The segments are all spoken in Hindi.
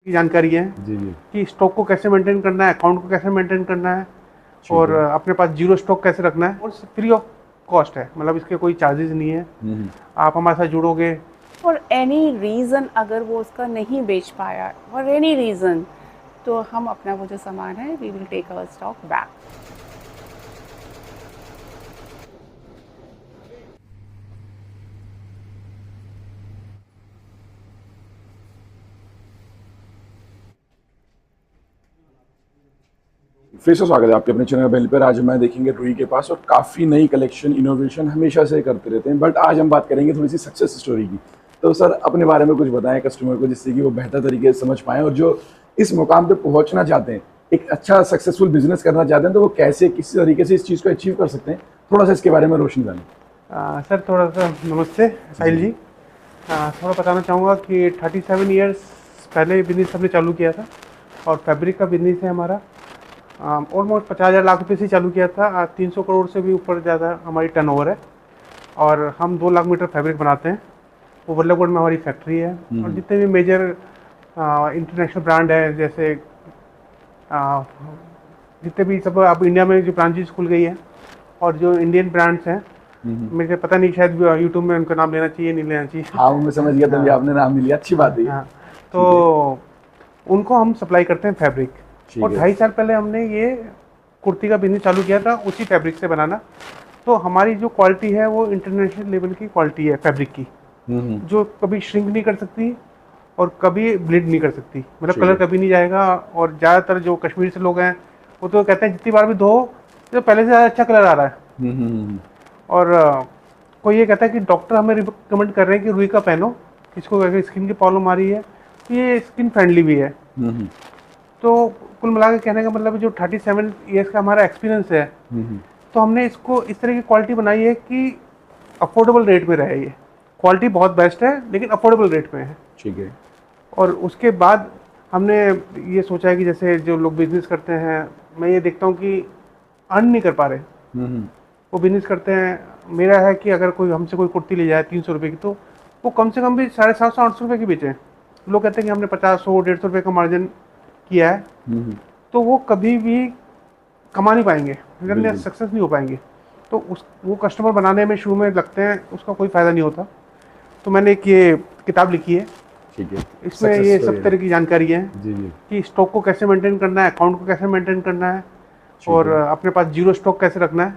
की जानकारी है जी जी। कि स्टॉक को कैसे मेंटेन करना है, अकाउंट को कैसे मेंटेन करना है और अपने पास जीरो स्टॉक कैसे रखना है, और फ्री ऑफ कॉस्ट है, मतलब इसके कोई चार्जेस नहीं है। आप हमारे साथ जुड़ोगे। और एनी रीज़न अगर वो उसका नहीं बेच पाया फॉर एनी रीज़न, तो हम अपना वो जो सामान है we will take our stock back. फिर से स्वागत है आपके अपने चैनल बेल पर। आज मैं देखेंगे रूही के पास, और काफ़ी नई कलेक्शन इनोवेशन हमेशा से करते रहते हैं, बट आज हम बात करेंगे थोड़ी सी सक्सेस स्टोरी की। तो सर अपने बारे में कुछ बताएं कस्टमर को, जिससे कि वो बेहतर तरीके से समझ पाएं, और जो इस मुकाम पे पहुंचना चाहते हैं, एक अच्छा सक्सेसफुल बिजनेस करना चाहते हैं, तो वो कैसे किस तरीके से इस चीज़ को अचीव कर सकते हैं, थोड़ा सा इसके बारे में रोशनी डालें। सर थोड़ा सा नमस्ते साहिल जी। थोड़ा बताना चाहूँगा कि 37 ईयर्स पहले बिजनेस हमने चालू किया था, और फैब्रिक का बिजनेस है हमारा। ऑलमोस्ट 50,000 लाख रुपये से चालू किया था। 300 करोड़ से भी ऊपर ज़्यादा हमारी टर्नओवर है, और हम 2 लाख मीटर फैब्रिक बनाते हैं। वो वल्लभगढ़ में हमारी फैक्ट्री है। और जितने भी मेजर इंटरनेशनल ब्रांड है, जैसे जितने भी सब अब इंडिया में जो ब्रांचेस खुल गई है, और जो इंडियन ब्रांड्स हैं, मुझे पता नहीं शायद यूट्यूब में उनका नाम लेना चाहिए नहीं लेना चाहिए। हाँ मैं समझ गया, तभी आपने नाम नहीं लिया, अच्छी बात है। हाँ, तो उनको हम सप्लाई करते हैं फैब्रिक। और 2.5 साल पहले हमने ये कुर्ती का बिजनेस चालू किया था, उसी फैब्रिक से बनाना। तो हमारी जो क्वालिटी है वो इंटरनेशनल लेवल की क्वालिटी है फैब्रिक की, जो कभी श्रिंक नहीं कर सकती और कभी ब्लीड नहीं कर सकती, मतलब कलर कभी नहीं जाएगा। और ज़्यादातर जो कश्मीर से लोग हैं वो तो कहते हैं जितनी बार भी धो तो पहले से ज़्यादा अच्छा कलर आ रहा है। और कोई ये कहता है कि डॉक्टर हमें रिकमेंड कर रहे हैं कि रूही का पहनो, किसको अगर स्किन की प्रॉब्लम आ रही है, तो ये स्किन फ्रेंडली भी है। तो कुल मिला के कहने का मतलब जो 37 ईयर्स का हमारा एक्सपीरियंस है, तो हमने इसको इस तरह की क्वालिटी बनाई है कि अफोर्डेबल रेट में रहे। ये क्वालिटी बहुत बेस्ट है लेकिन अफोर्डेबल रेट में है। ठीक है। और उसके बाद हमने ये सोचा है कि जैसे जो लोग बिजनेस करते हैं, मैं ये देखता हूँ कि अर्न नहीं कर पा रहे, वो बिजनेस करते हैं। मेरा है कि अगर कोई हमसे कोई कुर्ती ले जाए 300 रुपये की, तो वो कम से कम भी 750-800 रुपये की बेचें। लोग कहते हैं कि हमने 50, 100, 150 रुपये का मार्जिन किया है, तो वो कभी भी कमा नहीं पाएंगे, अगर सक्सेस नहीं हो पाएंगे। तो वो कस्टमर बनाने में शुरू में लगते हैं, उसका कोई फ़ायदा नहीं होता। तो मैंने एक ये किताब लिखी है। ठीक है। इसमें ये सब तरह की जानकारी है जी जी। कि स्टॉक को कैसे मेंटेन करना है, अकाउंट को कैसे मेंटेन करना है, और अपने पास जीरो स्टॉक कैसे रखना है।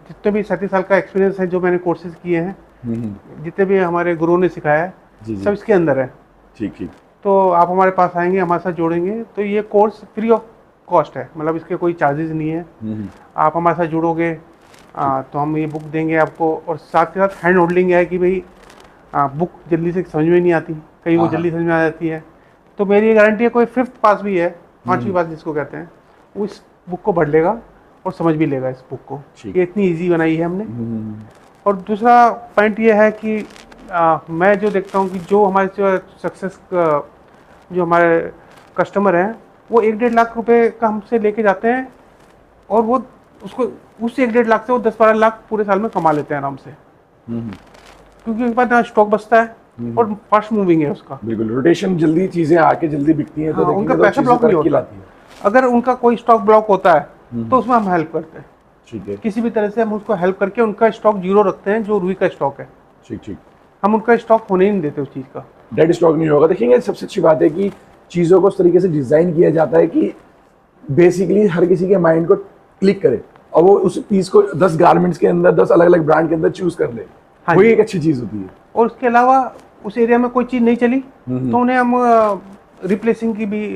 जितने भी 37 साल का एक्सपीरियंस है, जो मैंने कोर्सेज किए हैं, जितने भी हमारे गुरुओं ने सिखाया है, सब इसके अंदर है। ठीक ठीक। तो आप हमारे पास आएंगे, हमारे साथ जोड़ेंगे, तो ये कोर्स फ्री ऑफ कॉस्ट है, मतलब इसके कोई चार्जेस नहीं है। आप हमारे साथ जुड़ोगे तो हम ये बुक देंगे आपको, और साथ के साथ हैंड होल्डिंग है कि भाई बुक जल्दी से समझ में नहीं आती, कहीं वो जल्दी समझ में आ जाती है। तो मेरी ये गारंटी है, कोई 5th पास भी है, 5वीं पास जिसको कहते हैं, वो इस बुक को पढ़ लेगा और समझ भी लेगा इस बुक को। ये इतनी ईजी बनाई है हमने। और दूसरा पॉइंट ये है कि मैं जो देखता हूँ कि जो हमारे सक्सेस जो हमारे कस्टमर हैं, वो 1-1.5 लाख रुपए का हमसे लेके जाते हैं, और वो उसको उस 1-1.5 लाख से वो 10-12 लाख पूरे साल में कमा लेते हैं आराम से, क्योंकि उनके पास स्टॉक बचता है और फास्ट मूविंग है उसका। बिल्कुल, रोटेशन जल्दी, चीजें आके जल्दी बिकती हैं। तो उनका पैसा ब्लॉक नहीं होता। अगर उनका कोई स्टॉक ब्लॉक होता है तो उसमें हम हेल्प करते हैं। ठीक है। किसी भी तरह से हम उसको हेल्प करके उनका स्टॉक जीरो रखते हैं, जो रूही का स्टॉक है। ठीक ठीक। हम उनका स्टॉक होने ही नहीं देते, उस चीज़ का डेड स्टॉक नहीं होगा। देखेंगे सबसे अच्छी बात है कि चीज़ों को उस तरीके से डिज़ाइन किया जाता है कि बेसिकली हर किसी के माइंड को क्लिक करे, और वो उस पीस को 10 गारमेंट्स के अंदर, 10 अलग अलग ब्रांड के अंदर चूज कर ले। हाँ, वही एक अच्छी चीज़ होती है। और उसके अलावा उस एरिया में कोई चीज़ नहीं चली तो उन्हें हम रिप्लेसिंग की भी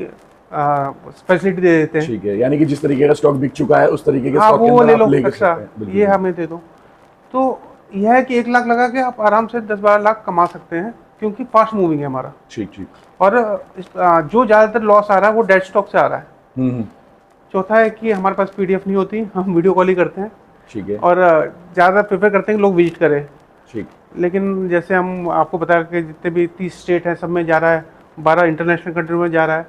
फैसिलिटी दे देते हैं। ठीक है, यानी कि जिस तरीके का स्टॉक बिक चुका है उस तरीके के स्टॉक वो के ले अंदर लो आप लेके एक्स्ट्रा, ये हमें दे दो। तो यह है कि 1 लाख लगा के आप आराम से 10-12 लाख कमा सकते हैं, क्योंकि फास्ट मूविंग है हमारा। ठीक ठीक। और जो ज़्यादातर लॉस आ रहा है वो डेड स्टॉक से आ रहा है। चौथा है कि हमारे पास PDF नहीं होती, हम वीडियो कॉल ही करते हैं। ठीक है। और ज़्यादा प्रेफर करते हैं कि लोग विजिट करें। ठीक। लेकिन जैसे हम आपको बता के जितने भी 30 स्टेट हैं, सब में जा रहा है, 12 इंटरनेशनल कंट्री में जा रहा है,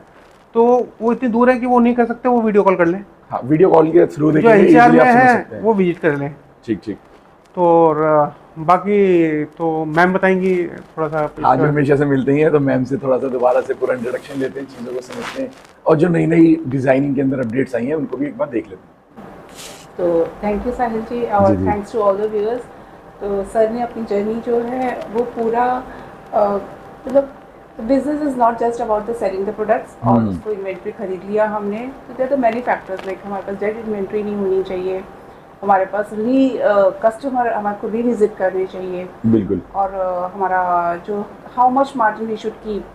तो वो इतनी दूर है कि वो नहीं कर सकते, वो वीडियो कॉल कर लें। हाँ, वीडियो कॉल के थ्रू जो NCR में है वो विजिट कर लें। ठीक ठीक। तो बाकी तो मैम बताएंगी थोड़ा सा। आज हमेशा से मिलते ही हैं, तो मैम से थोड़ा सा दोबारा से पूरा इंट्रोडक्शन लेते हैं, चीज़ों को समझते हैं, और जो नई नई डिज़ाइनिंग के अंदर अपडेट्स आई हैं उनको भी एक बार देख लेते हैं। तो थैंक यू साहिल जी, और thanks to all the viewers. तो सर ने अपनी जर्नी जो है वो पूरा मतलब business is not just about the selling the products, और उसको इन्वेंट्री खरीद लिया हमने, तो there are many factors, like हमारे पास डेड इन्वेंट्री नहीं होनी चाहिए, हमारे पास कस्टमर हमारे को रीविजिट करने चाहिए, बिल्कुल, और हमारा जो how much margin we should keep.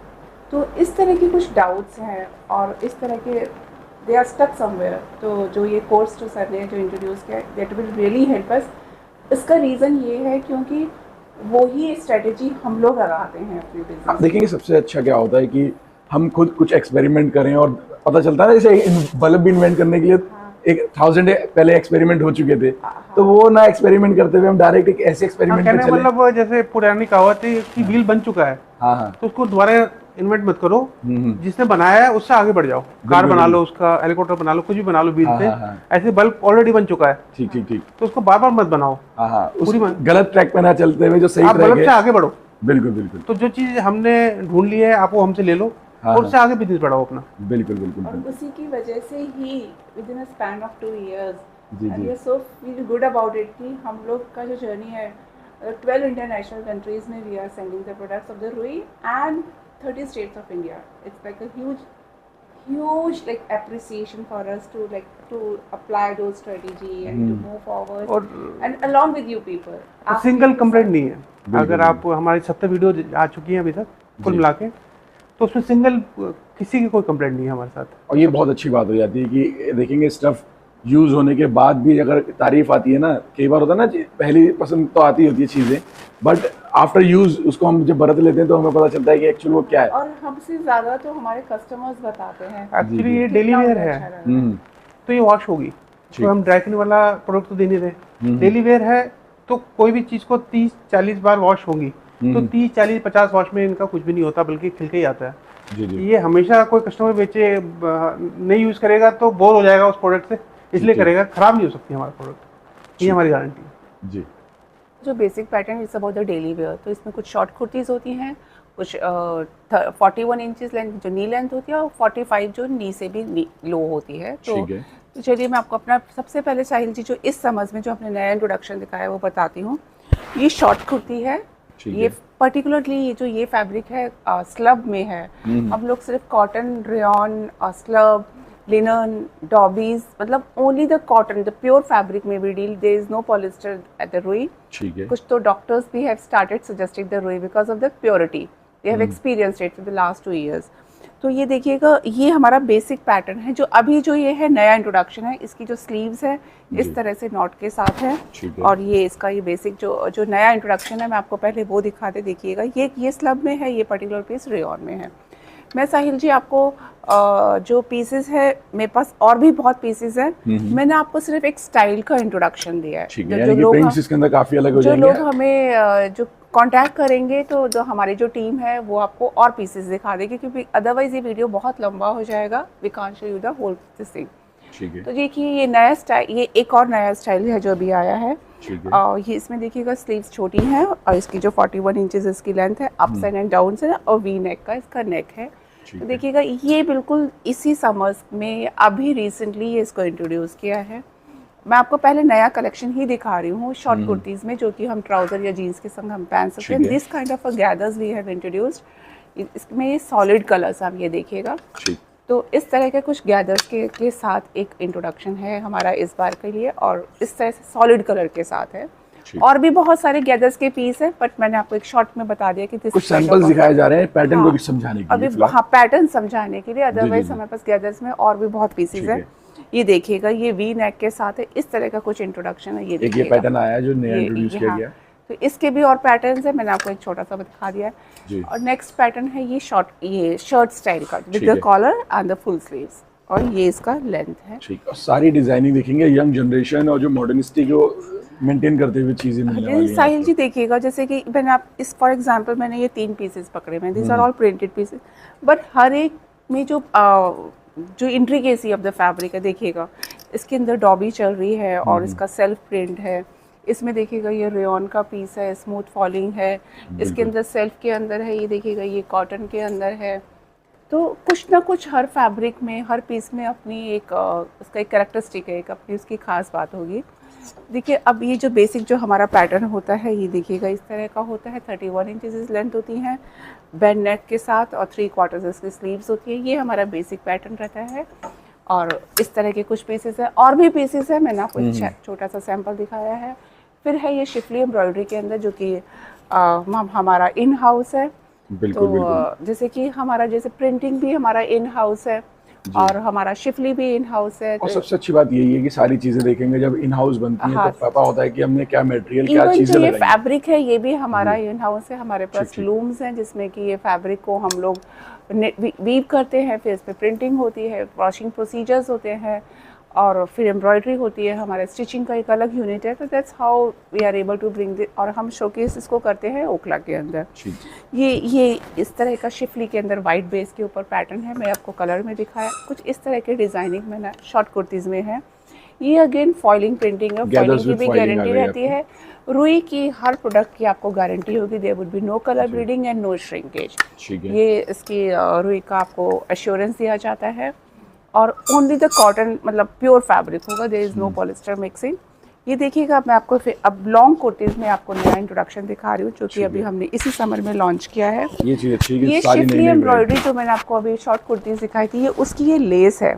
तो इस तरह की कुछ डाउट्स हैं, और इस तरह के दे आर स्टक समवेयर। तो जो ये कोर्स जो सर ने जो इंट्रोड्यूस किया, that will really help us. इसका रीज़न ये है क्योंकि वो ही स्ट्रेटेजी हम लोग लगाते हैं अपने बिजनेस। आप देखेंगे सबसे अच्छा क्या होता है कि हम खुद कुछ एक्सपेरिमेंट करें, और पता चलता है ना, जैसे बल्ब भी इन्वेंट करने के लिए 1000 पहले एक्सपेरिमेंट हो चुके थे, तो वो ना एक्सपेरिमेंट करते हुए हम डायरेक्ट एक ऐसे एक्सपेरिमेंट पे चले। मतलब जैसे पुरानी कहावत है कि व्हील बन चुका है, हाँ, तो उसको दोबारा इन्वेंट मत करो, जिसने बनाया है उससे आगे बढ़ जाओ, कार बना लो, उसका हेलीकॉप्टर बना लो, कुछ भी बना लो व्हील से। ऐसे बल्ब ऑलरेडी बन चुका है, ठीक ठीक ठीक, तो उसको बार बार मत बनाओ, पूरी गलत ट्रैक पे ना चलते हुए जो सही आप बल्ब से आगे बढ़ो। बिल्कुल बिल्कुल। तो जो चीज हमने ढूंढ ली है आप वो हमसे ले लो, और उससे आगे बिजनेस बढ़ाओ अपना। बिल्कुल बिल्कुल। और उसी की वजह से ही within a span of 2 years we are so feel good about it कि हम लोग का जो जर्नी है 12 इंटरनेशनल कंट्रीज में we are sending the products of the Rui and 30 states of India. It's like a huge like appreciation for us to apply those strategy and to move forward, और and along with you people. Single complaint नहीं है, अगर आप हमारी 70 वीडियो आ चुकी हैं अभी तक कुल मिला के, तो उसमें सिंगल किसी की कोई कंप्लेंट नहीं है हमारे साथ। और ये बहुत अच्छी बात हो जाती है कि देखेंगे स्टफ यूज होने के बाद भी अगर तारीफ आती है ना, कई बार होता है ना, पहली पसंद तो आती होती है चीज़ें, बट आफ्टर यूज उसको हम जब बरत लेते हैं तो हमें पता चलता है कि एक्चुअली वो क्या है। और हमसे ज़्यादा तो हमारे कस्टमर्स बताते हैं एक्चुअली ये डेली वेयर है, तो ये वॉश होगी, तो हम ड्राई क्लीन वाला प्रोडक्ट तो दे नहीं रहे। डेली वेयर है तो कोई भी चीज़ को 30-40 बार वॉश होगी, तो 30-40-50 वॉश में इनका कुछ भी नहीं होता, बल्कि खिल के ही आता है। जी। ये हमेशा कोई कस्टमर बेचे नहीं यूज़ करेगा तो बोर हो जाएगा उस प्रोडक्ट से, इसलिए करेगा, खराब नहीं हो सकती हमारा प्रोडक्ट, ये हमारी गारंटी है जी। जो basic pattern is about the daily wear, तो इसमें कुछ शॉर्ट कुर्तीज़ होती हैं, कुछ 41 इंचेस लेंथ जो नी लेंथ होती है, और 45 जो नी से भी लो होती है। तो चलिए मैं आपको अपना सबसे पहले साहिल जी जो इस समझ में जो अपने नया इंट्रोडक्शन दिखाया है वो बताती हूँ। ये शॉर्ट कुर्ती है, ये पर्टिकुलरली ये जो ये फैब्रिक है स्लब में है। हम लोग सिर्फ cotton, rayon, slub, linen, dobbies, मतलब only the cotton, the pure fabric में we deal, there is no polyester at the Rui. कुछ तो डॉक्टर्स भी have started suggesting the Rui because of the purity, they have experienced it for the last 2 years। तो ये देखिएगा, ये हमारा बेसिक पैटर्न है, जो अभी जो ये है नया इंट्रोडक्शन है। इसकी जो स्लीव्स है इस तरह से नॉट के साथ है, और ये इसका ये बेसिक जो नया इंट्रोडक्शन है, मैं आपको पहले वो दिखाते, देखिएगा। ये स्लब में है, ये पर्टिकुलर पीस रेयॉन में है। मैं साहिल जी आपको जो पीसेस है, मेरे पास और भी बहुत पीसेस है, मैंने आपको सिर्फ एक स्टाइल का इंट्रोडक्शन दिया है। जो लोग इसके अंदर काफी अलग हो जाएंगे, जो लोग हमें जो कांटेक्ट करेंगे, तो जो हमारी जो टीम है वो आपको और पीसेस दिखा देगी, क्योंकि अदरवाइज ये वीडियो बहुत लंबा हो जाएगा। We can't show you the whole this thing. तो देखिए ये नया स्टाइल, ये एक और नया स्टाइल है जो अभी आया है। ये इसमें देखिएगा स्लीव्स छोटी हैं, और इसकी जो 41 इंचेस इसकी लेंथ है, अप्स एंड डाउन है, और वी नेक का इसका नेक है। तो देखिएगा ये बिल्कुल इसी समर्स में अभी रिसेंटली ये इसको इंट्रोड्यूस किया है। मैं आपको पहले नया कलेक्शन ही दिखा रही हूँ शॉर्ट कुर्तीज़ में, जो कि हम ट्राउज़र या जीन्स के संग हम पहन सकते हैं। This kind of a gathers we have introduced. इसमें ये सॉलिड कलर्स आप ये देखिएगा। तो इस तरह के कुछ गैदर्स के साथ एक इंट्रोडक्शन है हमारा इस बार के लिए, और इस तरह से सॉलिड कलर के साथ है। और भी बहुत सारे गैदर्स के पीस है, बट मैंने आपको एक शॉर्ट में बता दिया कि कुछ सैंपल्स दिखाए जा रहे हैं पैटर्न को भी समझाने के लिए। अभी हाँ, पैटर्न समझाने के लिए, अदरवाइज हमारे पास गैदर्स में और भी बहुत पीसेस है। ये देखिएगा, ये वी नेक के साथ है, इस तरह का कुछ इंट्रोडक्शन है। ये पैटर्न आया जो नया इंट्रोड्यूस किया गया, तो इसके भी और पैटर्न्स है, मैंने आपको एक छोटा सा दिखा दिया है। और नेक्स्ट पैटर्न है ये शर्ट स्टाइल का with the collar and the full sleeves, और ये इसका लेंथ है। ठीक, और सारी डिजाइनिंग देखेंगे यंग जनरेशन और जो मॉडर्निस्टिक को मेंटेन करते हुए चीजें मिलने वाली हैं। साहिल जी देखिएगा, जैसे कि मैंने आप इस फॉर एग्जांपल मैंने ये 3 पीसेस पकड़े हैं, this are all printed pieces, but हर एक में जो इंट्रिकेसी ऑफ द फैब्रिक है, देखिएगा इसके अंदर डॉबी चल रही है, और इसका सेल्फ प्रिंट है, इसमें देखिएगा ये रेयॉन का पीस है, स्मूथ फॉलिंग है, इसके अंदर सेल्फ के अंदर है, ये देखिएगा ये कॉटन के अंदर है। तो कुछ ना कुछ हर फैब्रिक में, हर पीस में अपनी एक उसका एक कैरेक्टरिस्टिक है, एक अपनी उसकी खास बात होगी। देखिए अब ये जो बेसिक जो हमारा पैटर्न होता है, ये देखिएगा इस तरह का होता है, 31 इंचेस लेंथ होती हैं बैंड नेक के साथ, और 3/4 इसकी स्लीव्स होती है। ये हमारा बेसिक पैटर्न रहता है, और इस तरह के कुछ पीसेस है, और भी पीसेस है, मैंने आपको छोटा सा सैंपल दिखाया है। फिर है ये शिफली एम्ब्रॉयडरी के अंदर, जो कि हमारा इन हाउस है। बिल्कुल, तो बिल्कुल। जैसे कि हमारा जैसे प्रिंटिंग भी हमारा इन हाउस है, और हमारा शिफली भी इन हाउस है। और सबसे अच्छी बात यही है कि सारी चीजें देखेंगे जब इन हाउस बनती हैं, हाँ, तो पता होता है कि हमने क्या मटेरियल, क्या चीजें ये लगाई। फैब्रिक है, ये भी हमारा इन हाउस है। हमारे पास लूम्स हैं जिसमें कि ये फैब्रिक को हम लोग वीव करते हैं, फिर इस पर प्रिंटिंग होती है, वॉशिंग प्रोसीजर्स होते हैं, और फिर एम्ब्रॉयडरी होती है। हमारे स्टिचिंग का एक अलग यूनिट है। तो that's how we are able to bring this, और हम शोकेस इसको करते हैं ओखला के अंदर। ये इस तरह का शिफली के अंदर वाइट बेस के ऊपर पैटर्न है, मैं आपको कलर में दिखाया। कुछ इस तरह के डिज़ाइनिंग में ना शॉर्ट कुर्तीज़ में है। ये अगेन फॉइलिंग प्रिंटिंग है, फॉइलिंग की भी गारंटी रहती है। रुई की हर प्रोडक्ट की आपको गारंटी होगी, there would be no colour bleeding and no shrinkage. ये इसकी रुई का आपको एश्योरेंस दिया जाता है। और ओनली द कॉटन, मतलब प्योर फैब्रिक होगा, there is no polyester mixing. ये देखिएगा, मैं आपको फिर अब लॉन्ग कुर्तीज़ में आपको नया इंट्रोडक्शन दिखा रही हूँ, जो कि अभी हमने इसी समर में लॉन्च किया है। ये चीज़ अच्छी है, ये शिफली एम्ब्रॉयडरी जो मैंने आपको अभी शॉर्ट कुर्तीज़ दिखाई थी, ये उसकी ये लेस है।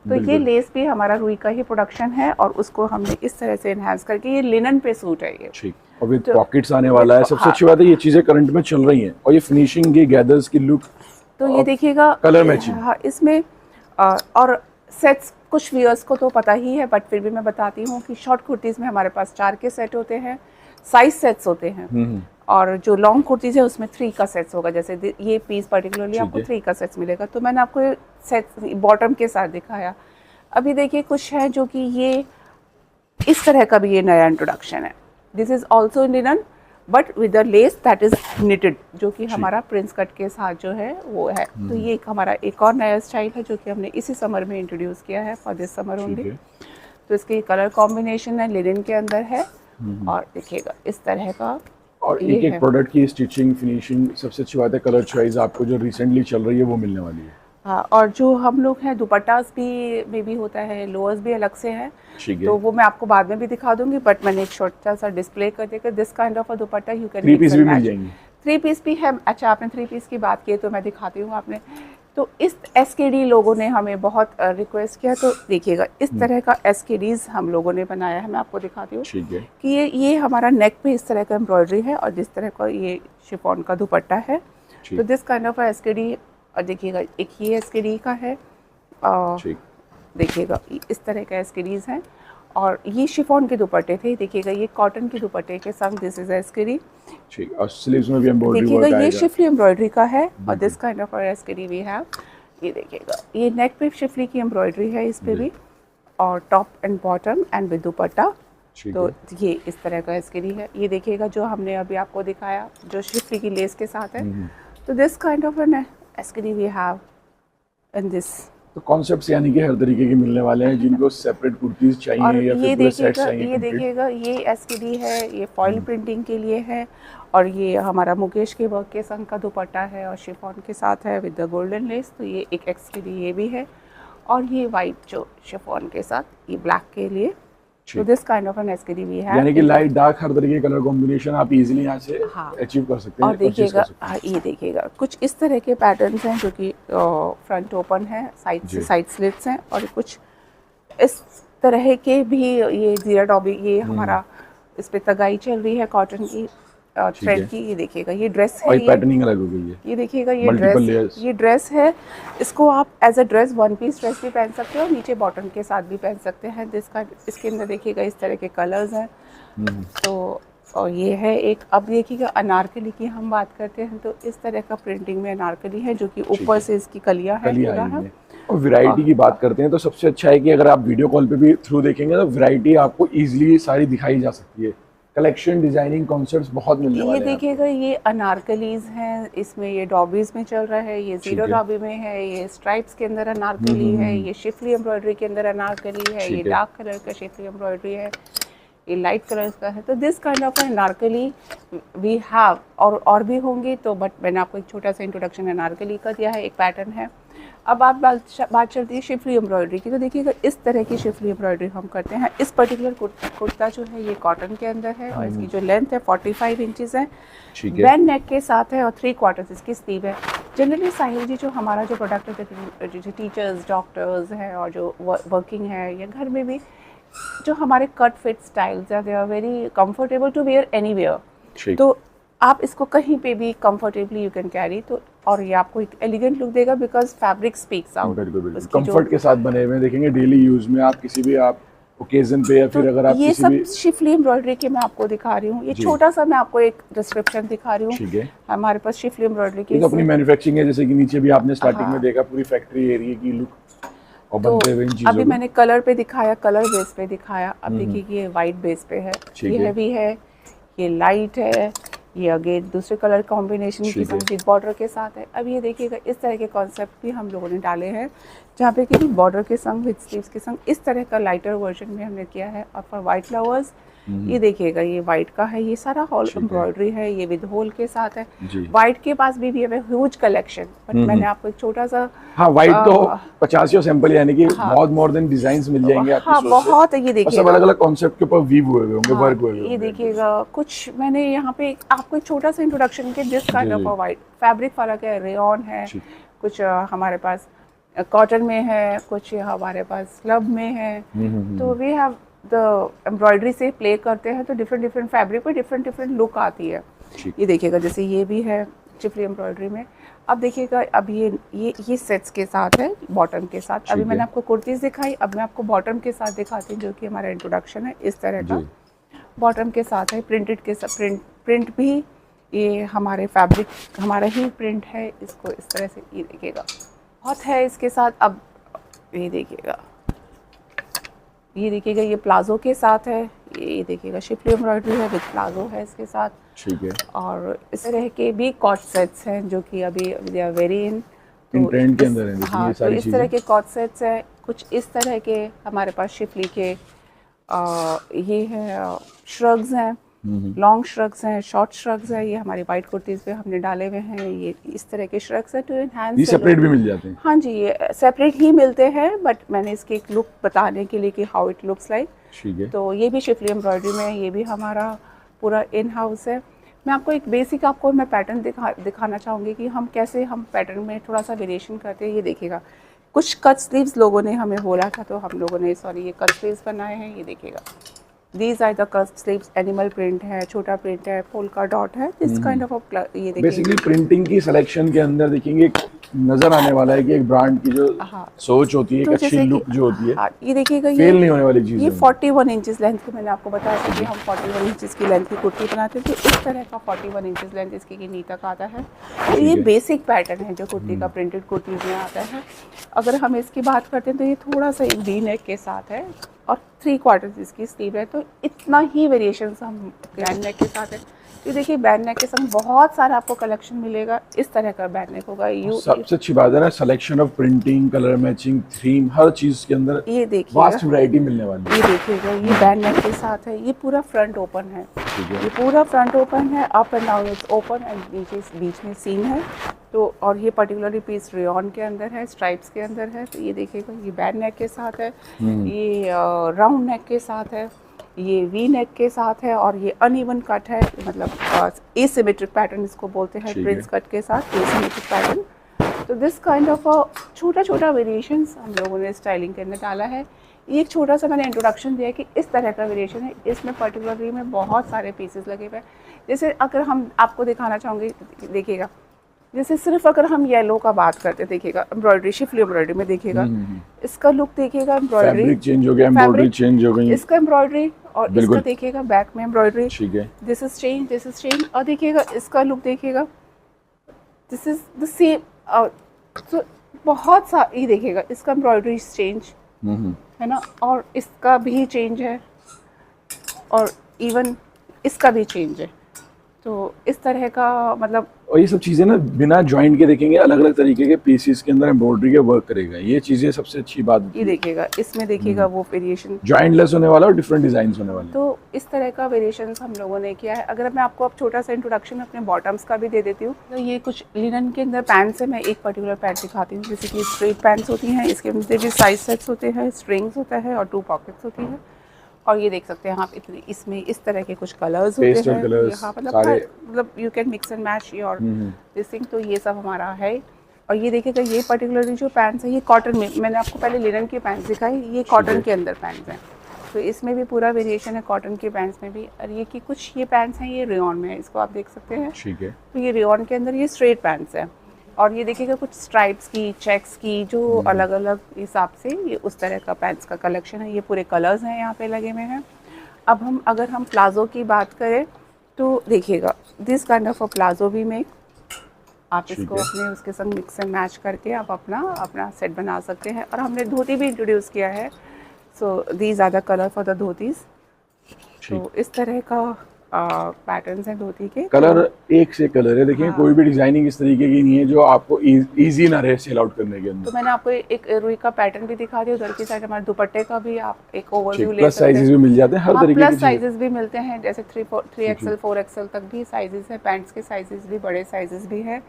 तो ये लेस भी हमारा रुई का ही प्रोडक्शन है, और उसको हमने इस तरह से एनहांस करके, ये लिनन पे सूट है ये। ठीक, और विद पॉकेट्स आने वाला है। सबसे अच्छी बात है ये चीज़ें करंट में चल रही हैं, और ये फिनिशिंग, ये गैदर्स की लुक, तो ये देखिएगा कलर मैचिंग। हाँ, इसमें और सेट्स कुछ व्यूअर्स को तो पता ही है, बट फिर भी मैं बताती हूँ कि शॉर्ट कुर्तीज़ में हमारे पास 4 के सेट होते हैं, साइज सेट्स होते हैं। और जो लॉन्ग कुर्तीज़ है उसमें 3 का सेट्स होगा। जैसे ये पीस पर्टिकुलरली आपको 3 का सेट्स मिलेगा। तो मैंने आपको ये सेट बॉटम के साथ दिखाया। अभी देखिए कुछ है जो कि ये इस तरह का भी ये नया इंट्रोडक्शन है। This is also linen but with the less that is knitted, जो कि हमारा प्रिंस कट के साथ जो है वो है। तो ये एक हमारा एक और नया स्टाइल है, जो कि हमने इसी समर में इंट्रोड्यूस किया है, फॉर दिस समर ओनली। तो इसके कलर कॉम्बिनेशन है, लिनन के अंदर है, और देखिएगा इस तरह का। और एक एक प्रोडक्ट की स्टिचिंग, फिनिशिंग, सबसे अच्छी बात है कलर चॉइस आपको जो रिसेंटली चल रही है वो मिलने वाली है। हाँ, और जो हम लोग हैं दुपट्टास भी में भी होता है, लोअर्स भी अलग से हैं। तो वो मैं आपको बाद में भी दिखा दूंगी, बट मैंने एक छोटा सा डिस्प्ले कर देकर this kind of a dupatta you can 3 piece भी मिल जाएंगे। 3 पीस भी है। अच्छा, आपने 3 पीस की बात की तो मैं दिखाती हूँ आपने। तो इस SKD लोगों ने हमें बहुत रिक्वेस्ट किया, तो देखिएगा इस तरह का SKDs हम लोगों ने बनाया है। मैं आपको दिखाती हूँ कि ये हमारा नेक पे इस तरह का एम्ब्रॉयडरी है, और जिस तरह का ये शिफॉन का दुपट्टा है। तो दिस काइंड ऑफ SKD, और देखिएगा एक ये SKD का है, देखिएगा इस तरह का SKDs हैं। और ये शिफॉन के दुपट्टे थे, देखिएगा ये कॉटन के दुपट्टे के संग दिस इज SKD। ठीक, और स्लीव्स में भी एम्ब्रॉयडरी वर्क देखिएगा, आएगा। ये शिफली एम्ब्रॉयडरी का है, और this kind of SKD we have. ये देखिएगा, ये नेक पे शिफली की एम्ब्रॉयडरी है इस पे भी, और top and bottom and with दुपट्टा। तो ये इस तरह का SKD है। ये देखिएगा जो हमने अभी आपको दिखाया, जो शिफली की लेस के साथ है। तो this kind of an SKD we have in this. तो कॉन्सेप्ट्स यानी कि हर तरीके के मिलने वाले हैं, जिनको सेपरेट कुर्तीज चाहिए या फिर पूरे सेट्स चाहिए। ये देखिएगा, ये SKD है, ये फॉइल प्रिंटिंग के लिए है, और ये हमारा मुकेश के वर्क के संग का दुपट्टा है, और शिफॉन के साथ है विद द गोल्डन लेस। तो ये एक SKD ये भी है, और ये वाइट जो शिफॉन के साथ, ये ब्लैक के लिए। तो this kind of an SKD we have, यानी कि लाइट डार्क हर तरीके कलर कॉम्बिनेशन आप इजीली यहाँ से अचीव कर सकते हैं। और देखिएगा, ये देखिएगा कुछ इस तरह के पैटर्न्स हैं, जो कि फ्रंट ओपन है, साइड से साइड स्लिट्स हैं, और कुछ इस तरह के भी ये जीरा डॉबी, ये हमारा इस पे तगाई चल रही है कॉटन की थ्रेड की। ये देखिएगा, ये ड्रेस है, पैटर्निंग अलग हो गई है। ये देखिएगा, ये ड्रेस है। इसको आप as a dress, 1 piece dress भी पहन सकते हो, और नीचे बॉटम के साथ भी पहन सकते हैं। इसके अंदर देखिएगा इस तरह के कलर्स हैं। तो और ये है एक, अब देखिएगा अनारकली की हम बात करते हैं, तो इस तरह का प्रिंटिंग में अनारकली है, जो कि ऊपर से इसकी कलियां हैं। और वैरायटी की बात करते हैं तो सबसे अच्छा है कि अगर आप वीडियो कॉल पे भी थ्रू देखेंगे तो वैरायटी आपको इजीली सारी दिखाई जा सकती है। कलेक्शन, डिजाइनिंग, कॉन्सेप्ट्स बहुत मिलने वाले हैं। ये देखिएगा, ये अनारकलीज हैं, इसमें ये डॉबीज में चल रहा है, ये जीरो डॉबी में है, ये स्ट्राइप्स के अंदर अनारकली है, ये शिफली एम्ब्रॉयडरी के अंदर अनारकली है, ये डार्क कलर का शिफली एम्ब्रॉयडरी है, ये लाइट कलर का है। तो this kind of anarkali we have, और भी होंगे तो, बट मैंने आपको एक छोटा सा इंट्रोडक्शन अनारकली का दिया है, एक पैटर्न है। अब आप बात चलती है शिफली एम्ब्रॉयडरी की, तो देखिएगा इस तरह की शिफली एम्ब्रॉयडरी हम करते हैं। इस पर्टिकुलर कुर्ता जो है ये कॉटन के अंदर है और इसकी जो लेंथ है 45 इंचेस है, बैन नेक के साथ है और 3/4 इसकी स्लीव है। जनरली साहिल जी जो हमारा जो प्रोडक्ट है, जो टीचर्स, डॉक्टर्स हैं और जो वर्किंग है या घर में भी, जो हमारे कट फिट स्टाइल्स हैं, they are very comfortable to wear anywhere. तो आप इसको कहीं पे भी कंफर्टेबली यू कैन कैरी, तो और ये आपको एक एलिगेंट लुक देगा because fabric speaks out. Comfort के साथ बने हुए देखेंगे डेली यूज में, आप किसी भी आप ओकेजन पे या फिर अगर आप ये किसी सब भी शिफली एम्ब्रॉयडरी के मैं आपको दिखा रही हूँ। ये छोटा सा मैं आपको एक डिस्क्रिप्शन दिखा रही हूँ। ठीक है, हमारे पास शिफली एम्ब्रॉयडरी की अपनी मैन्युफैक्चरिंग है, जैसे कि नीचे भी आपने स्टार्टिंग में देखा पूरी फैक्ट्री एरिया की लुक और बनते हुए इन चीजों अभी मैंने कलर पे दिखाया, कलर बेस पे दिखाया। अब देखिए कि ये वाइट बेस पे है, ये हैवी है, ये लाइट है, ये अगेन दूसरे कलर कॉम्बिनेशन की संग विद बॉर्डर के साथ है। अब ये देखिएगा इस तरह के कॉन्सेप्ट भी हम लोगों ने डाले हैं, जहाँ पे कि बॉर्डर के संग विद स्लीव्स के संग इस तरह का लाइटर वर्जन में हमने किया है। और फॉर वाइट लवर्स ये देखिएगा, ये वाइट का है, ये सारा हॉल एम्ब्रॉयडरी है, ये विद होल के साथ है। वाइट के पास भी है ह्यूज कलेक्शन, बट मैंने आपको एक छोटा सा, हाँ वाइट तो 50 सैंपल यानी कि बहुत मोर देन डिजाइन्स मिल जाएंगे आपको। हाँ बहुत है, ये देखिए सब अलग-अलग कॉन्सेप्ट के ऊपर वीव हुए होंगे, वर्क हुए होंगे। ये देखिएगा कुछ मैंने यहाँ पे आपको एक छोटा सा इंट्रोडक्शन के this kind of white fabric फर्क है, रेयॉन है, कुछ हमारे पास कॉटन में है, कुछ हमारे पास स्लब में है। तो वी हैव द एम्ब्रॉयडरी से प्ले करते हैं तो डिफरेंट फैब्रिक पे डिफरेंट लुक आती है। ये देखिएगा जैसे ये भी है शिफली एम्ब्रॉयडरी में। अब देखिएगा, अब ये सेट्स के साथ है, बॉटम के साथ। अभी मैंने आपको कुर्तीज़ दिखाई, अब मैं आपको बॉटम के साथ दिखाती हूँ, जो कि हमारा इंट्रोडक्शन है। इस तरह का बॉटम के साथ है, प्रिंटेड के साथ, प्रिंट भी ये हमारे फैब्रिक हमारा ही प्रिंट है। इसको इस तरह से ये देखिएगा बहुत है इसके साथ। अब ये देखिएगा, ये देखिएगा ये प्लाजो के साथ है, ये देखिएगा शिफली एम्ब्रॉयडरी है विद प्लाजो है इसके साथ। ठीक है, और इस तरह के भी कॉट सेट्स हैं जो कि अभी they are very in trend के अंदर है। हाँ, तो इस तरह के कॉट सेट्स हैं, कुछ इस तरह के हमारे पास शिफली के ये है श्रग्स हैं, लॉन्ग श्रग्स हैं, शॉर्ट श्रग्स हैं। ये हमारी वाइट कुर्तीज़ पे हमने डाले हुए हैं। ये इस तरह के श्रग्स हैं टू एनहांस। ये सेपरेट भी मिल जाते हैं? हाँ जी, ये सेपरेट ही मिलते हैं, बट मैंने इसकी एक लुक बताने के लिए कि हाउ इट लुक्स लाइक। ठीक है, तो ये भी शिफली एम्ब्रॉयडरी में, ये भी हमारा पूरा इन हाउस है। मैं आपको एक बेसिक मैं पैटर्न दिखाना चाहूँगी कि हम कैसे हम पैटर्न में थोड़ा सा वेरिएशन करते हैं। ये देखिएगा, कुछ कट स्लीव्स लोगों ने हमें बोला था, तो हम लोगों ने ये कट स्लीव्स बनाए हैं। ये देखिएगा, These are the cut sleeves, animal print है, छोटा प्रिंट है, पोल्का डॉट है, दिस काइंड ऑफ ये देखिए। बेसिकली प्रिंटिंग की सिलेक्शन के अंदर देखेंगे एक नजर आने वाला है कि एक ब्रांड की जो सोच होती है, एक अच्छी लुक जो होती है, हाँ, ये देखिएगा, फेल नहीं होने वाली चीज। ये 41 इंचेस लेंथ की मैंने आपको बताया था कि हम 41 इंचेस की लेंथ की कुर्ती बनाते थे। इस तरह का 41 इंचेस लेंथ इसकी की नी तक आता है। तो ये बेसिक पैटर्न है जो कुर्ती का प्रिंटेड कुर्तीज में आता है। अगर हम इसकी बात करते हैं तो ये थोड़ा सा एक वी नेक के साथ है और 3/4 इसकी स्लीव है। तो इतना ही वेरिएशन हम बैन नेक के साथ है। तो देखिए, बैन नेक के संग बहुत सारा आपको कलेक्शन मिलेगा। इस तरह का बैन नेक होगा। सबसे अच्छी बात है ना, selection of printing, colour matching, theme, हर चीज के अंदर ये देखिए वास्ट वैरायटी मिलने वाली है। ये देखिएगा, ये बैन नेक के साथ है। ये पूरा फ्रंट ओपन है, ये पूरा फ्रंट ओपन है, up and down it's open and नीचे बीच में सीन है। तो और ये पर्टिकुलरली पीस रेयॉन के अंदर है, स्ट्राइप्स के अंदर है। तो ये देखिएगा, ये बैन नेक के साथ है, ये राउंड नेक के साथ है, ये वी नेक के साथ है, और ये अनइवन कट है, मतलब एसिमेट्रिक पैटर्न इसको बोलते हैं, प्रिंस कट के साथ एसिमेट्रिक पैटर्न। तो दिस काइंड ऑफ छोटा वेरिएशंस हम लोगों ने स्टाइलिंग के अंदर डाला है। ये एक छोटा सा मैंने इंट्रोडक्शन दिया कि इस तरह का वेरिएशन है। इसमें पर्टिकुलरली में बहुत सारे पीसेस लगे हुए हैं। जैसे अगर हम आपको दिखाना चाहूँगी, देखिएगा, जैसे सिर्फ अगर हम येलो का बात करते हैं, देखिएगा एम्ब्रॉयडरी, शिफली एम्ब्रॉयडरी में देखिएगा, इसका लुक देखिएगा, एम्ब्रॉयडरी फैब्रिक चेंज हो गया, एम्ब्रॉयडरी चेंज हो गई, इसका एम्ब्रॉयडरी, और इसका देखिएगा बैक में एम्ब्रॉयडरी, ठीक है, दिस इज चेंज, और देखिएगा इसका लुक देखिएगा, दिस इज द सेम। तो बहुत सा ये देखिएगा, इसका एम्ब्रॉयडरी चेंज है ना, और इसका भी चेंज है, और इवन इसका भी चेंज है। तो इस तरह का मतलब, और ये सब चीज़ें ना बिना जॉइंट के देखेंगे अलग अलग तरीके के पीसीस के अंदर एम्ब्रॉयडरी के वर्क करेगा, ये चीज़ें सबसे अच्छी बात होती ये है। देखिएगा, इसमें देखिएगा वो वेरिएशन जॉइंटलेस होने वाला और डिफरेंट डिजाइन होने वाले। तो इस तरह का वेरिएशन हम लोगों ने किया है। अगर मैं आपको अब छोटा सा इंट्रोडक्शन अपने बॉटम्स का भी दे देती हूँ, तो ये कुछ लिनन के अंदर पैंट्स है। मैं एक पर्टिकुलर पैंट दिखाती हूँ, जैसे कि स्ट्रेट पैंट्स होती हैं, इसके अंदर भी साइज सेट्स होते हैं, स्ट्रिंग्स होता है और 2 पॉकेट्स होती है। और ये देख सकते हैं आप, इतने इसमें इस तरह के कुछ कलर्स होते हैं। कलर्स मतलब you can mix and match your this thing. तो ये सब हमारा है। और ये देखिएगा, ये पर्टिकुलरली जो पैंट्स है ये कॉटन में, मैंने आपको पहले लिनन के पैंट्स दिखाई, ये कॉटन के अंदर पैंट्स हैं। तो इसमें भी पूरा वेरिएशन है कॉटन के पैंट्स में भी। और ये कि कुछ ये पैंट्स हैं, ये रेयॉन में है, इसको आप देख सकते हैं। ठीक है। तो ये रेयॉन के अंदर ये स्ट्रेट पैंट्स है। और ये देखिएगा कुछ स्ट्राइप्स की, चेक्स की, जो अलग अलग हिसाब से ये उस तरह का पैंट्स का कलेक्शन है। ये पूरे कलर्स हैं यहाँ पे लगे हुए हैं। अब अगर हम प्लाज़ो की बात करें तो देखिएगा, this kind of a palazzo भी मेक, आप इसको अपने उसके संग मिक्स एंड मैच करके आप अपना सेट बना सकते हैं। और हमने धोती भी इंट्रोड्यूस किया है। So these are the colour for the dhotis. तो इस तरह का पैटर्न्स हैं धोती के। कलर एक से कलर है, देखिए कोई भी डिजाइनिंग इस तरीके की नहीं है जो आपको इजी ना रहे सेल आउट करने के अंदर। तो मैंने आपको एक रुई का पैटर्न भी दिखा दिया। उधर की साइड हमारे दुपट्टे का भी आप एक ओवरव्यू ले सकते हैं। प्लस साइजेस भी मिल जाते हैं, हर तरीके के प्लस साइजेस भी मिलते हैं, जैसे 3XL 4XL तक भी साइजेस है। पैंट्स के साइजेस भी, बड़े साइजेस भी है।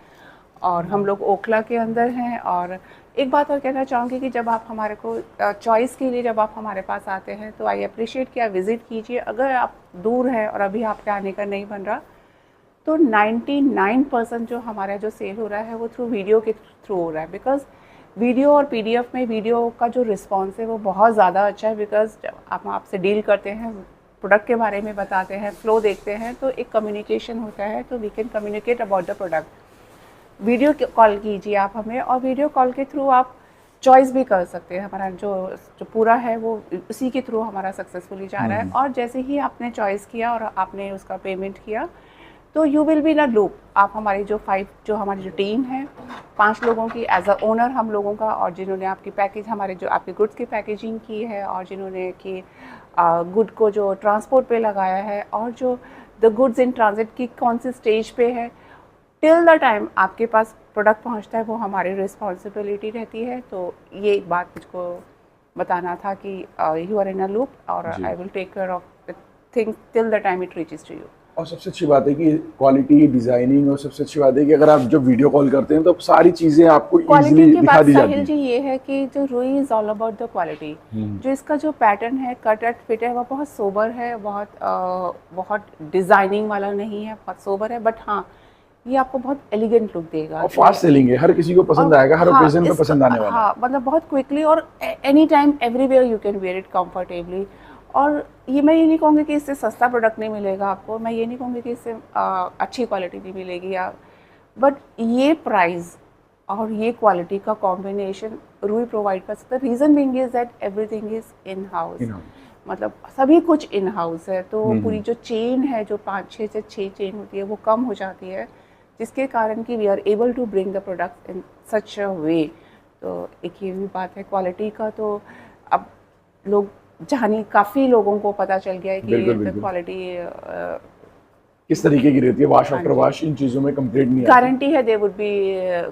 और हम लोग ओखला के अंदर हैं। और एक बात और कहना चाहूँगी कि जब आप हमारे को चॉइस के लिए जब आप हमारे पास आते हैं तो आई अप्रिशिएट कि आप विज़िट कीजिए। अगर आप दूर हैं और अभी आपके आने का नहीं बन रहा, तो 99% जो हमारा जो सेल हो रहा है वो थ्रू वीडियो के थ्रू हो रहा है। बिकॉज़ वीडियो और PDF में वीडियो का जो रिस्पॉन्स है वो बहुत ज़्यादा अच्छा है। बिकॉज़ जब आप आपसे डील करते हैं, प्रोडक्ट के बारे में बताते हैं, फ्लो देखते हैं, तो एक कम्युनिकेशन होता है। तो we can communicate about the product. Video call कीजिए आप हमें, और वीडियो कॉल के थ्रू आप चॉइस भी कर सकते हैं। हमारा जो पूरा है वो उसी के थ्रू हमारा सक्सेसफुली जा रहा है। और जैसे ही आपने चॉइस किया और आपने उसका पेमेंट किया, तो you will be in a loop. आप हमारी जो हमारी टीम है 5 लोगों की एज अ ओनर हम लोगों का, और जिन्होंने आपकी पैकेज हमारे जो आपके गुड्स की पैकेजिंग की है, और जिन्होंने कि गुड को जो ट्रांसपोर्ट पे लगाया है, और जो द गुड्स इन ट्रांजिट की कौन सी स्टेज पे है, टिल द टाइम आपके पास प्रोडक्ट पहुंचता है, वो हमारी रिस्पॉन्सिबिलिटी रहती है। तो ये एक बात मुझको बताना था कि you are in a loop, और I will take care of things till the time it reaches to you. और सबसे अच्छी बात है कि क्वालिटी, डिजाइनिंग, और सबसे अच्छी बात है कि अगर आप जब वीडियो कॉल करते हैं तो सारी चीजें आपको इजीली दिखा दी जाती है। जी ये है कि जो रुई is all about the quality. जो इसका जो पैटर्न है, कट एंड फिट है, वो बहुत सोबर है, बहुत डिजाइनिंग वाला नहीं है, बहुत सोबर है। बट हाँ, ये आपको बहुत एलिगेंट लुक देगा और फास्ट सेलिंग है, हर किसी को पसंद आएगा, हर ओकेजन पे पसंद आने वाला है। हाँ, मतलब बहुत क्विकली और any time everywhere you can wear it comfortably. और ये मैं ये नहीं कहूँगी कि इससे सस्ता प्रोडक्ट नहीं मिलेगा आपको, मैं ये नहीं कहूँगी कि इससे अच्छी क्वालिटी नहीं मिलेगी, या बट ये प्राइस और ये क्वालिटी का कॉम्बिनेशन रुई प्रोवाइड कर सकता है। Reason being is that everything is in house, मतलब सभी कुछ इन हाउस है। तो पूरी जो चेन है, जो 5-6 से 6 चेन होती है, वो कम हो जाती है, जिसके कारण कि we are able to bring the product in such a way. तो एक ये भी बात है क्वालिटी का। तो अब लोग जाने, काफ़ी लोगों को पता चल गया है कि क्वालिटी किस तरीके की रहती है, वॉश आफ्टर वॉश, इन चीज़ों में कंप्लीट नहीं गारंटी है। दे वुड बी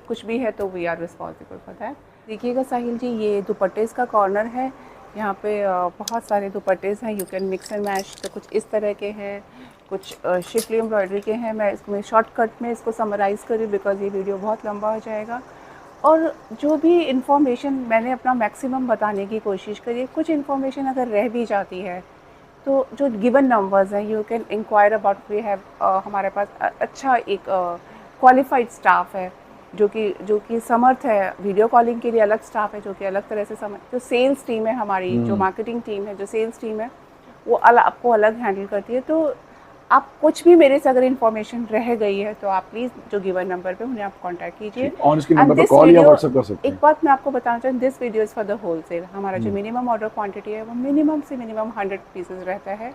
कुछ भी है तो we are responsible for that. देखिएगा साहिल जी, ये दुपट्टेस का कॉर्नर है। यहाँ पे बहुत सारे दुपट्टेस हैं, you can mix and match. तो कुछ इस तरह के हैं, कुछ शिफली एम्ब्रॉयडरी के हैं। मैं इसमें शॉर्टकट में इसको समराइज़ करूँ बिकॉज ये वीडियो बहुत लंबा हो जाएगा। और जो भी इंफॉर्मेशन मैंने अपना मैक्सिमम बताने की कोशिश करी है, कुछ इन्फॉर्मेशन अगर रह भी जाती है तो जो गिवन नंबर्स हैं you can inquire about. We have हमारे पास अच्छा एक क्वालिफाइड स्टाफ है जो कि समर्थ है। वीडियो कॉलिंग के लिए अलग स्टाफ है जो कि अलग तरह से समर्थ। जो सेल्स टीम है हमारी, जो मार्केटिंग टीम है, जो सेल्स टीम है, वो आपको अलग हैंडल करती है। तो आप कुछ भी मेरे से अगर इन्फॉर्मेशन रह गई है तो आप प्लीज़ जो गिवन नंबर पे उन्हें आप कांटेक्ट कीजिए। ऑन स्क्रीन नंबर पे कॉल या व्हाट्सएप कर सकते हैं। एक बात मैं आपको बताना चाहूँ, this video is for the wholesale. हमारा जो मिनिमम ऑर्डर क्वांटिटी है वो मिनिमम से मिनिमम 100 पीसेस रहता है।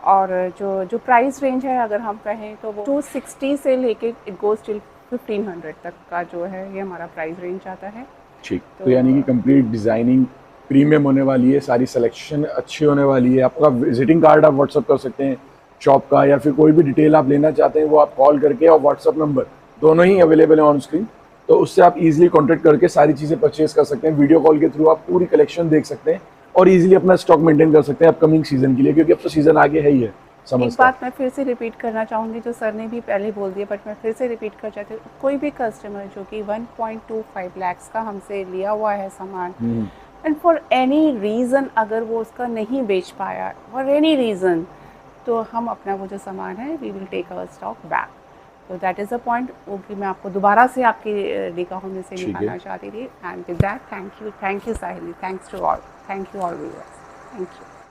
और जो प्राइस रेंज है अगर हम कहें तो वो 260 से लेके इट गोज टिल 1500 तक का जो है ये हमारा प्राइस रेंज आता है। ठीक, तो यानी कि कंप्लीट डिज़ाइनिंग प्रीमियम होने वाली है, सारी सिलेक्शन अच्छी होने वाली है। आपका विजिटिंग कार्ड आप व्हाट्सएप कर सकते हैं, शॉप का या फिर कोई भी डिटेल आप लेना चाहते हैं, वो आप कॉल करके, और व्हाट्सअप नंबर दोनों ही अवेलेबल है ऑन स्क्रीन, तो उससे आप इजीली कांटेक्ट करके सारी चीज़ें परचेज कर सकते हैं। वीडियो कॉल के थ्रू आप पूरी कलेक्शन देख सकते हैं और इजीली अपना स्टॉक मेंटेन कर सकते हैं अपकमिंग सीजन के लिए, क्योंकि अब तो सीजन आगे है ही है। एक बात मैं फिर से रिपीट करना चाहूँगी, जो सर ने भी पहले बोल दिया, बट मैं फिर से रिपीट कर चाहती हूँ। कोई भी कस्टमर जो कि 1.25 लाख का हमसे लिया हुआ है सामान, एंड फॉर एनी रीज़न अगर वो उसका नहीं बेच पाया, फॉर एनी रीज़न, तो हम अपना वो जो सामान है we will take our stock back. तो दैट इज़ अ पॉइंट वो कि मैं आपको दोबारा से आपकी निगाहों में से निकालना चाहती थी। And with that thank you Sahili, thanks to all, thank you all viewers, thank you.